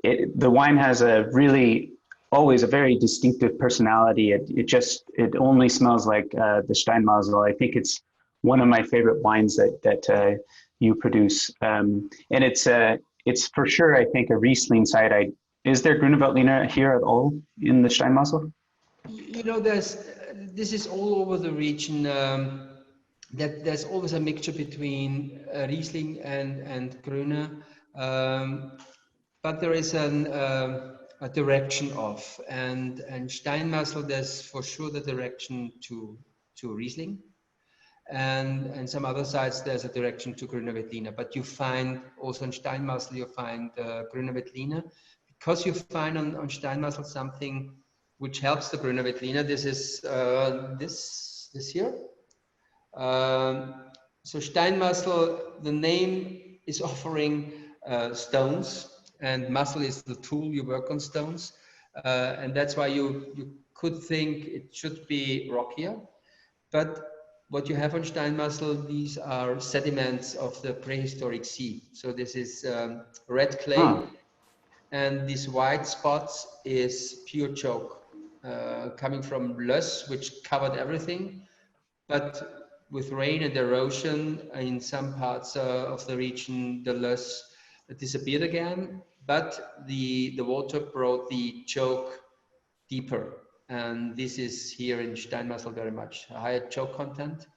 The wine has always a very distinctive personality. It only smells like the Steinmasslo. I think it's one of my favorite wines that you produce, and it's for sure, I think, a Riesling site. Is there Grüner Veltliner here at all in the Steinmasslo? You know, this is all over the region. That there's always a mixture between Riesling and Grüner, but there is a direction of, and Steinmasslo, there's for sure the direction to Riesling, and some other sites there's a direction to Grüner Veltliner. But you find also in Steinmasslo you find Grüner Veltliner, because you find on Steinmasslo something which helps the Grüner Veltliner. This is this here. So Steinmasslo, the name is offering stones, and muscle is the tool you work on stones, and that's why you could think it should be rockier. But what you have on Steinmasslo, these are sediments of the prehistoric sea. So this is red clay, and these white spots is pure chalk coming from Löss, which covered everything. But with rain and erosion in some parts of the region, the Löss disappeared again. But the water brought the chalk deeper. And this is here in Steinmasslo very much higher chalk content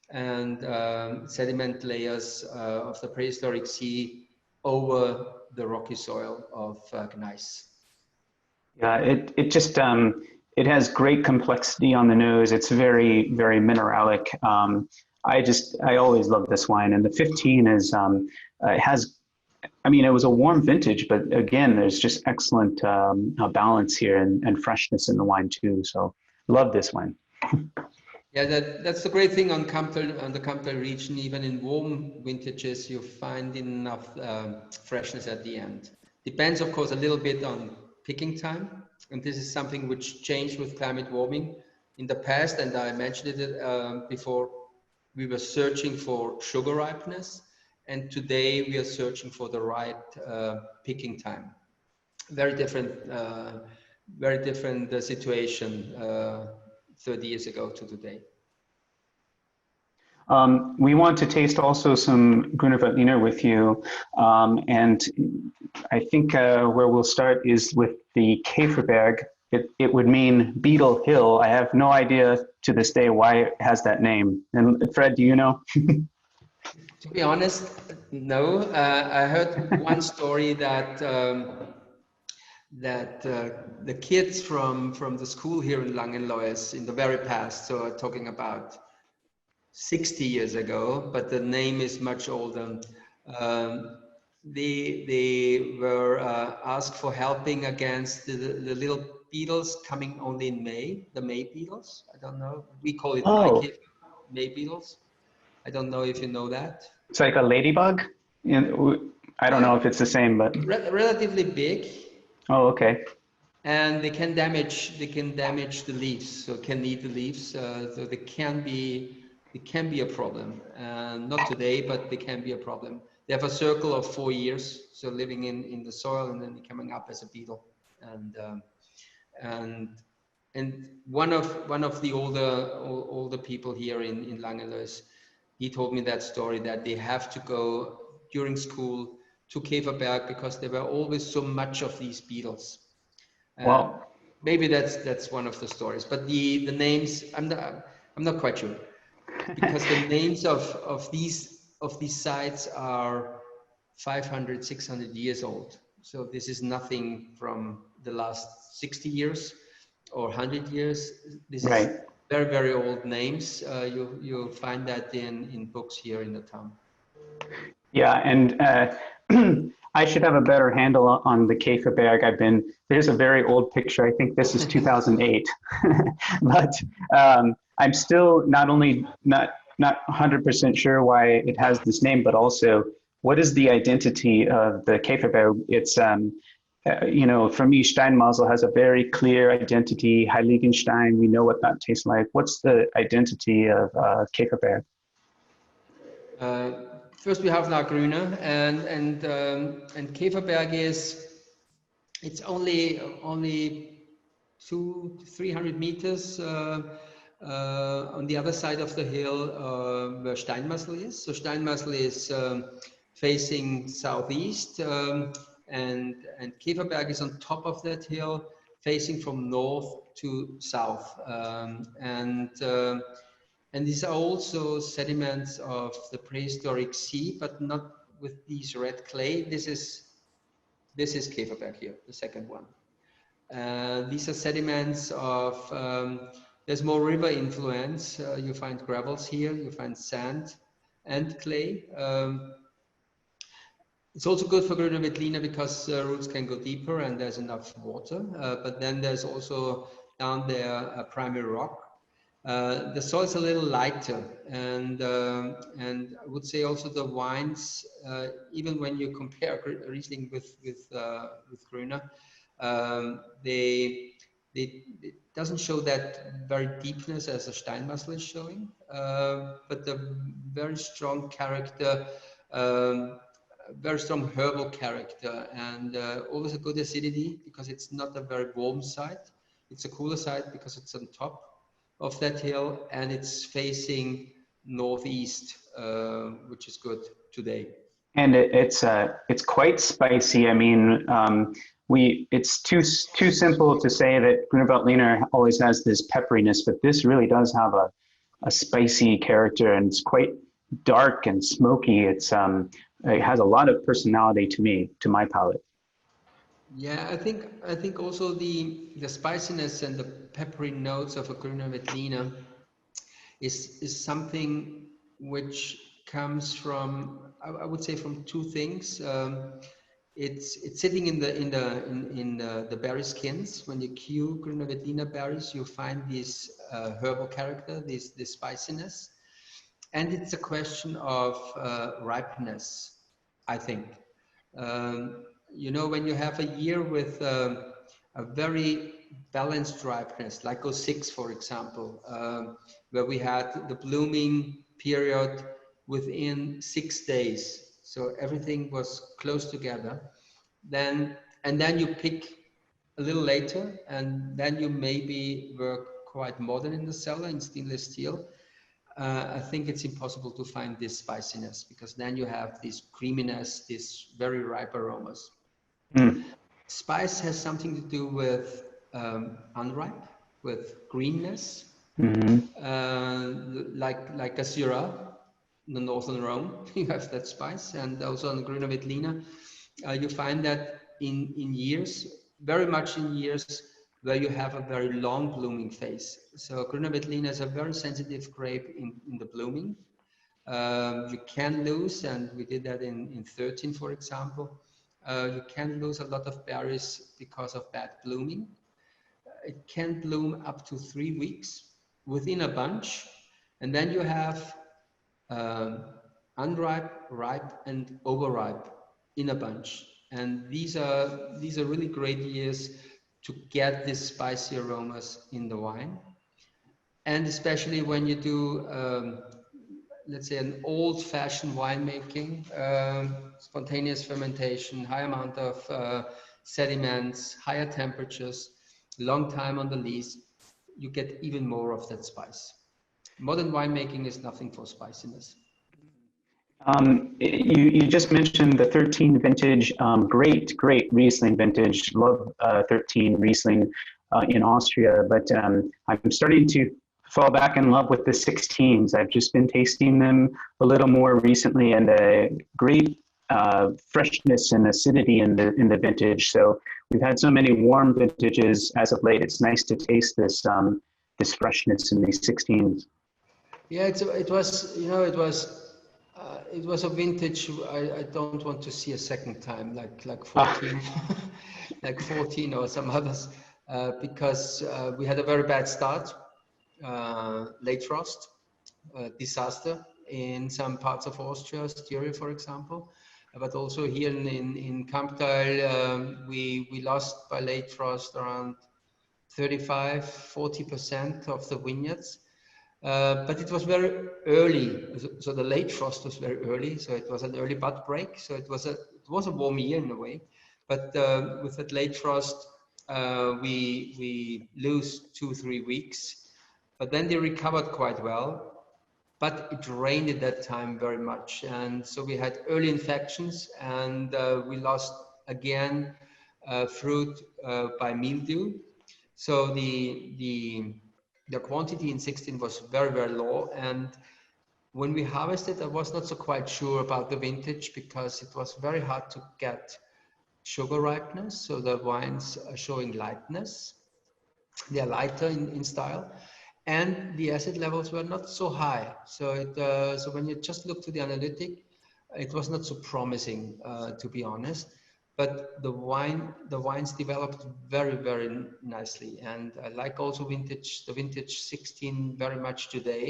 and sediment layers of the prehistoric sea over the rocky soil of gneiss. Yeah, it just it has great complexity on the nose. It's very, very mineralic. I always love this wine, and the 15 is it has. I mean, it was a warm vintage, but again, there's just excellent balance here and freshness in the wine too. So, love this wine. Yeah, that's the great thing on the Campbell region. Even in warm vintages, you find enough freshness at the end. Depends, of course, a little bit on picking time, and this is something which changed with climate warming in the past. And I mentioned it before. We were searching for sugar ripeness, and today we are searching for the right picking time. Very different situation 30 years ago to today. We want to taste also some Grüner Veltliner with you, and I think where we'll start is with the Käferberg. It would mean Beetle Hill. I have no idea to this day why it has that name. And Fred, do you know? To be honest, no. I heard one story that the kids from the school here in Langenlois in the very past, so talking about 60 years ago, but the name is much older. They were asked for helping against the little beetles coming only in May, the May beetles. I don't know. We call it May beetles. I don't know if you know that. It's like a ladybug. I don't know if it's the same, but relatively big. Oh, okay. And they can damage the leaves, so can eat the leaves. So they can be a problem. Not today, but they can be a problem. They have a circle of 4 years, so living in the soil and then coming up as a beetle. And one of the older people here in Langenlois, he told me that story that they have to go during school to Käferberg because there were always so much of these beetles. Wow. Maybe that's one of the stories, but the names I'm not quite sure, because the names of these sites are 500, 600 years old. So this is nothing from the last 60 years or 100 years. This Right. is very, very old names. You'll find that in books here in the town. Yeah, and I should have a better handle on the Käferberg. There's a very old picture. I think this is 2008, but I'm still not 100% sure why it has this name, but also what is the identity of the Käferberg? It's, for me, Steinmasslo has a very clear identity. Heiligenstein, we know what that tastes like. What's the identity of Käferberg? First, we have now Grüner, and Käferberg it's only 200-300 meters on the other side of the hill where Steinmasslo is. So Steinmasslo is facing southeast, and Käferberg is on top of that hill, facing from north to south, and these are also sediments of the prehistoric sea, but not with these red clay. This is Käferberg here, the second one. These are sediments of, there's more river influence. You find gravels here, you find sand and clay. It's also good for Grüner Veltliner because roots can go deeper and there's enough water. But then there's also down there primary rock. The soil is a little lighter, and I would say also the wines, even when you compare Riesling with Grüner, it doesn't show that very deepness as a Steinmasslo is showing, but the very strong character, very strong herbal character, and always a good acidity because it's not a very warm site. It's a cooler site because it's on top of that hill and it's facing northeast, which is good today. And it's quite spicy. I mean, it's too simple to say that Grüner Veltliner always has this pepperiness, but this really does have a spicy character, and it's quite dark and smoky. It has a lot of personality to me, to my palate. Yeah, I think also the spiciness and the peppery notes of a Grüner Veltliner is something which comes from, I would say, from two things. It's sitting in the berry skins. When you cue Grüner Veltliner berries, you find this herbal character, this spiciness, and it's a question of ripeness, I think. You know, when you have a year with a very balanced ripeness, like 06, for example, where we had the blooming period within 6 days, so everything was close together. Then you pick a little later, and then you maybe work quite modern in the cellar in stainless steel. I think it's impossible to find this spiciness because then you have this creaminess, this very ripe aromas. Mm. Spice has something to do with unripe, with greenness, like a Syrah, the northern Rhone, you have that spice, and also on Grüner Veltliner, you find that in years, very much in years where you have a very long blooming phase. So Grüner Veltliner is a very sensitive grape in the blooming. You can lose, and we did that in 13, for example. You can lose a lot of berries because of bad blooming. It can bloom up to 3 weeks within a bunch, and then you have unripe, ripe, and overripe in a bunch. And these are really great years to get these spicy aromas in the wine. And especially when you do, let's say, an old-fashioned winemaking, spontaneous fermentation, high amount of sediments, higher temperatures, long time on the lees, you get even more of that spice. Modern winemaking is nothing for spiciness. You just mentioned the 13 vintage, great Riesling vintage. Love 13 Riesling in Austria, but I'm starting to fall back in love with the 16s. I've just been tasting them a little more recently, and a great freshness and acidity in the vintage. So we've had so many warm vintages as of late. It's nice to taste this this freshness in these 16s. Yeah, it was a vintage I don't want to see a second time, like 14, like 14 or some others, because we had a very bad start, late frost, disaster in some parts of Austria, Styria, for example, but also here in Kamptal, we lost by late frost around 35–40% of the vineyards. But it was very early, so the late frost was very early, so it was an early bud break. So it was a warm year in a way, but with that late frost, we lose 2–3 weeks, but then they recovered quite well. But it rained at that time very much, and so we had early infections, and we lost again fruit by mildew. So the quantity in 16 was very, very low. And when we harvested, I was not so quite sure about the vintage because it was very hard to get sugar ripeness. So the wines are showing lightness. They are lighter in style. And the acid levels were not so high. So so when you just look to the analytic, it was not so promising, to be honest. but the wines developed very, very nicely. And I like also the vintage 16 very much today,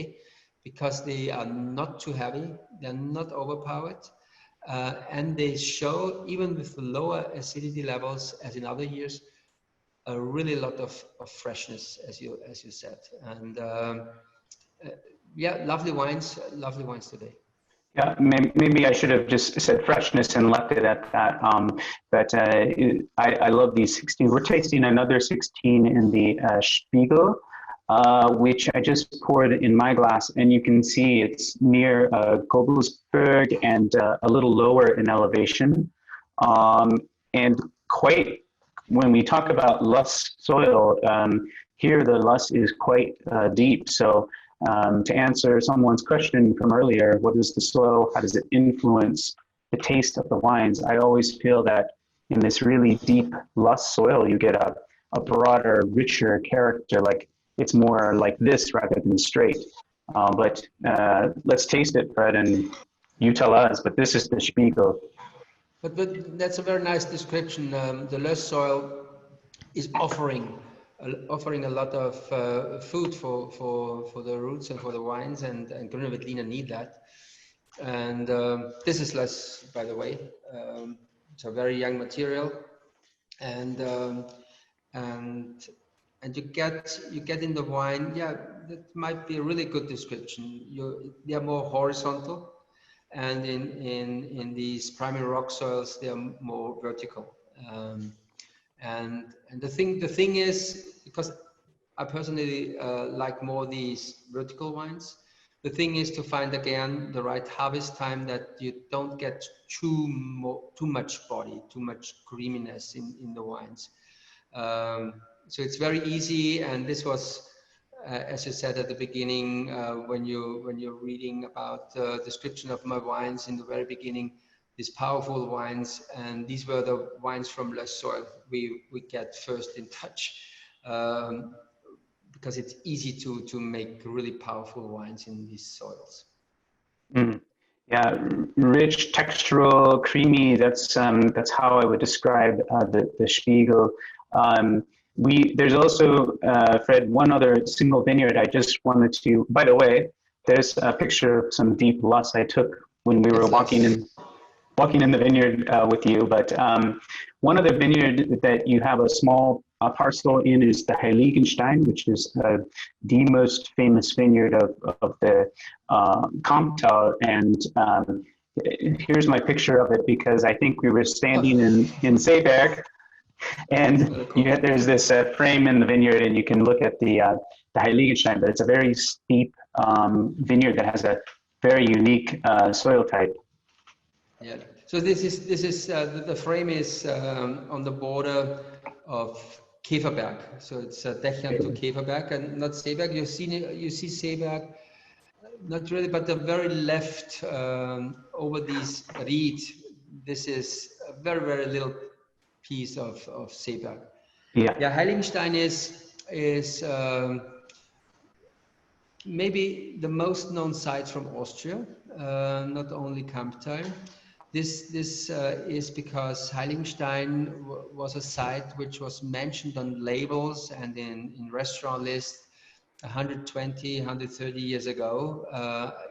because they are not too heavy, they're not overpowered, and they show, even with the lower acidity levels as in other years, a really lot of freshness, as you said. And yeah, lovely wines today. Yeah, maybe I should have just said freshness and left it at that. But I love these 16. We're tasting another 16 in the Spiegel, which I just poured in my glass, and you can see it's near Gobelsberg and a little lower in elevation. And quite, when we talk about loess soil, here the loess is quite deep. So to answer someone's question from earlier, what is the soil? How does it influence the taste of the wines? I always feel that in this really deep loess soil, you get a broader, richer character. Like it's more like this rather than straight. But let's taste it, Fred, and you tell us. But this is the Spiegel. But that's a very nice description. The loess soil is offering a lot of food for the roots and for the wines, and Grüner Veltliner need that. And this is loess, by the way. It's a very young material, and you get in the wine. Yeah, that might be a really good description. They are more horizontal, and in these primary rock soils they are more vertical. And the thing is, because I personally like more these vertical wines, the thing is to find again the right harvest time, that you don't get too much body, too much creaminess in the wines. So it's very easy, and this was, as you said at the beginning, when you're reading about the description of my wines in the very beginning, these powerful wines, and these were the wines from loess soil we get first in touch, because it's easy to make really powerful wines in these soils. Mm. Yeah, rich, textural, creamy. That's how I would describe the Spiegel. There's also, Fred, one other single vineyard I just wanted to. By the way, there's a picture of some deep loess I took when we were walking in the vineyard with you. But one other vineyard that you have a small parcel in is the Heiligenstein, which is the most famous vineyard of the Kamptal. And here's my picture of it, because I think we were standing in Seeberg, and there's this frame in the vineyard, and you can look at the Heiligenstein, but it's a very steep vineyard that has a very unique soil type. Yeah. So this is the frame is on the border of Käferberg. So it's Dächern to Käferberg, and not Seeberg. You see Seeberg, not really, but the very left over these Ried. This is a very, very little piece of Seeberg. Yeah. Yeah, Heiligenstein is maybe the most known site from Austria, not only Kamptal. This is because Heiligenstein was a site which was mentioned on labels and in restaurant lists 120, 130 years ago,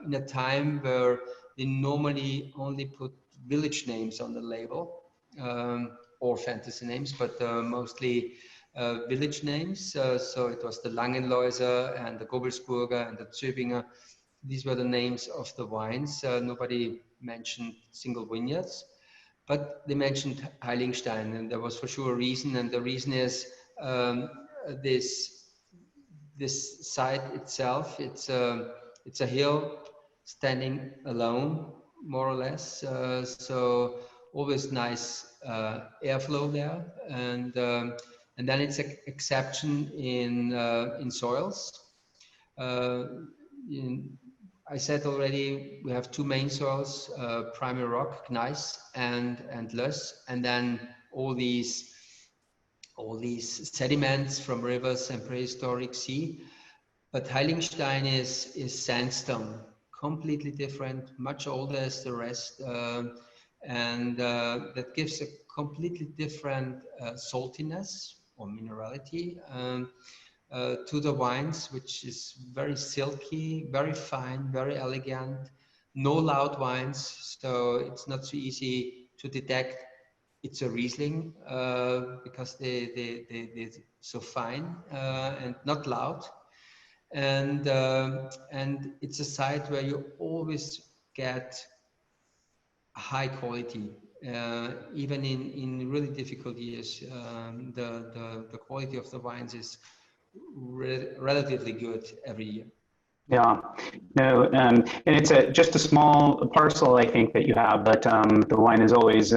in a time where they normally only put village names on the label, or fantasy names, but mostly village names. So it was the Langenloiser and the Gobelsburger and the Zöbinger. These were the names of the wines. Nobody mentioned single vineyards, but they mentioned Heiligenstein, and there was for sure a reason. And the reason is this site itself. It's a hill standing alone, more or less. So always nice airflow there, and then it's an exception in soils. I said already, we have two main soils, primary rock, gneiss, and loess, and then all these sediments from rivers and prehistoric sea. But Heiligenstein is sandstone, completely different, much older as the rest. and that gives a completely different saltiness or minerality to the wines, which is very silky, very fine, very elegant, no loud wines, so it's not so easy to detect it's a Riesling because they're so fine and not loud. And it's a site where you always get high quality, even in really difficult years. The quality of the wines is relatively good every year. Yeah, no, and it's just a small parcel, I think, that you have, but the wine is always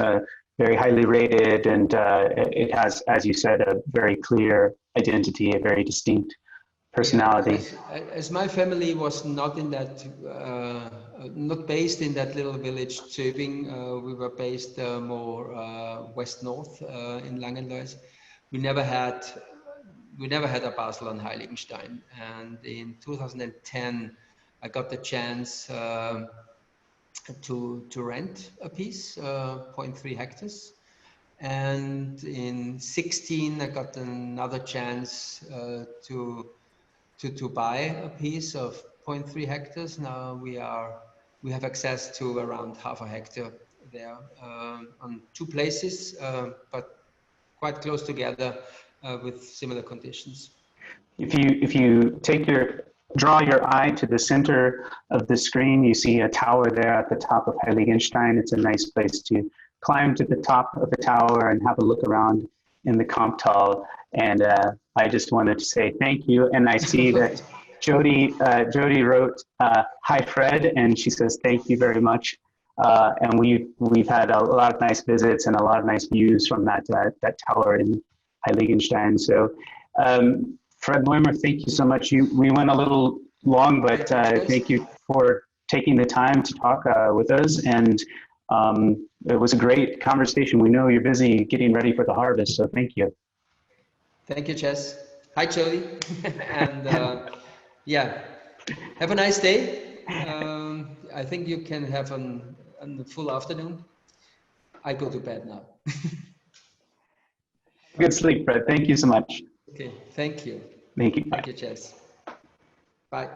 very highly rated, and it has, as you said, a very clear identity, a very distinct personality. Yeah, as my family was not in that, not based in that little village, Zöbing, we were based more west-north in Langenlois. We never had a parcel on Heiligenstein, and in 2010 I got the chance to rent a piece, 0.3 hectares, and in 16 I got another chance to buy a piece of 0.3 hectares. Now we have access to around half a hectare there on two places, but quite close together with similar conditions. If you draw your eye to the center of the screen, you see a tower there at the top of Heiligenstein. It's a nice place to climb to the top of the tower and have a look around in the Kamptal. And I just wanted to say thank you. And I see that Jody wrote, "Hi Fred," and she says thank you very much. And we've had a lot of nice visits and a lot of nice views from that tower in Heiligenstein. So. Fred Loimer, thank you so much. We went a little long, but thank you for taking the time to talk with us. And it was a great conversation. We know you're busy getting ready for the harvest, so thank you. Thank you, Jess. Hi, Jody. And yeah, have a nice day. I think you can have a full afternoon. I go to bed now. Good sleep, Fred. Thank you so much. Okay, thank you. Thank you. Thank you, Jess. Bye.